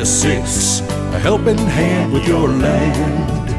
Essex, a helping hand with your land.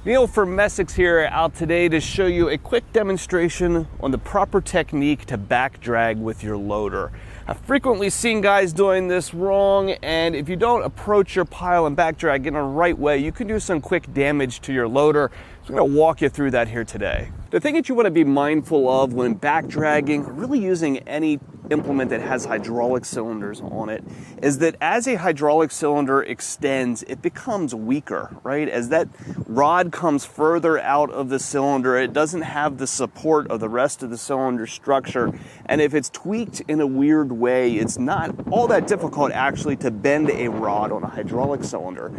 Neil from Essex here, out today to show you a quick demonstration on the proper technique to back drag with your loader. I've frequently seen guys doing this wrong, and if you don't approach your pile and back drag in the right way, you can do some quick damage to your loader. So I'm going to walk you through that here today. The thing that you want to be mindful of when back dragging, or really using any implement that has hydraulic cylinders on it, is that as a hydraulic cylinder extends, it becomes weaker, right? As that rod comes further out of the cylinder, it doesn't have the support of the rest of the cylinder structure. And if it's tweaked in a weird way, it's not all that difficult actually to bend a rod on a hydraulic cylinder.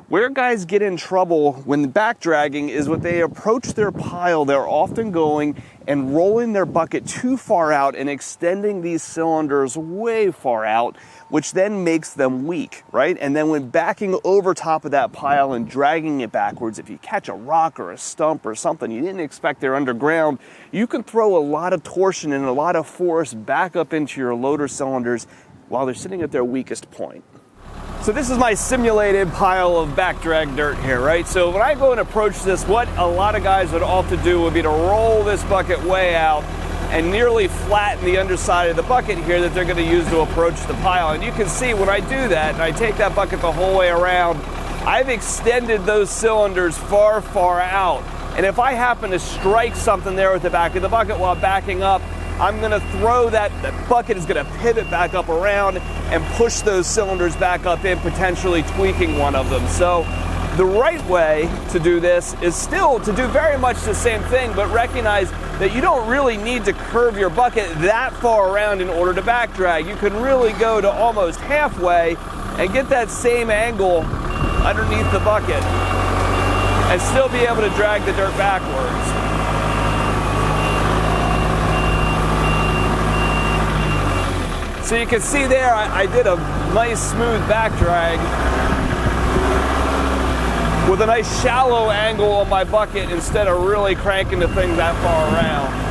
Where guys get in trouble when back dragging is when they approach their pile, they're often going and rolling their bucket too far out and extending these cylinders way far out, which then makes them weak, right? And then when backing over top of that pile and dragging it backwards, if you catch a rock or a stump or something you didn't expect there underground, you can throw a lot of torsion and a lot of force back up into your loader cylinders while they're sitting at their weakest point. So this is my simulated pile of back drag dirt here, right? So when I go and approach this, what a lot of guys would often do would be to roll this bucket way out and nearly flatten the underside of the bucket here that they're going to use to approach the pile. And you can see when I do that, and I take that bucket the whole way around, I've extended those cylinders far, far out. And if I happen to strike something there with the back of the bucket while backing up, I'm going to throw that bucket is going to pivot back up around and push those cylinders back up in, potentially tweaking one of them. So the right way to do this is still to do very much the same thing, but recognize that you don't really need to curve your bucket that far around in order to back drag. You can really go to almost halfway and get that same angle underneath the bucket and still be able to drag the dirt backwards. So you can see there, I did a nice smooth back drag with a nice shallow angle on my bucket instead of really cranking the thing that far around.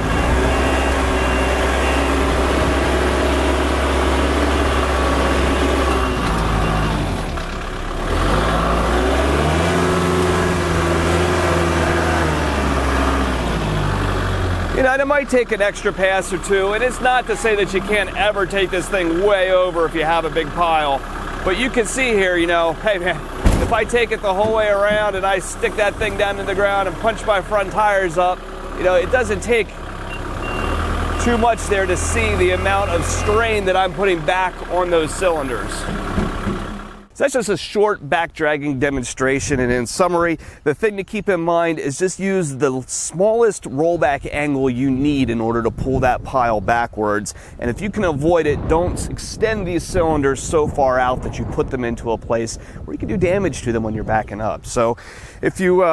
And it might take an extra pass or two, and it's not to say that you can't ever take this thing way over if you have a big pile. But you can see here, hey man, if I take it the whole way around and I stick that thing down in the ground and punch my front tires up, it doesn't take too much there to see the amount of strain that I'm putting back on those cylinders. So that's just a short back dragging demonstration, and in summary, the thing to keep in mind is just use the smallest rollback angle you need in order to pull that pile backwards. And if you can avoid it, don't extend these cylinders so far out that you put them into a place where you can do damage to them when you're backing up. So if you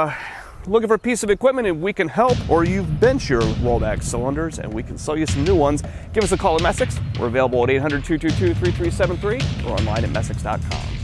looking for a piece of equipment and we can help, or you've bent your rollback cylinders and we can sell you some new ones, give us a call at Essex. We're available at 800-222-3373 or online at Essex.com.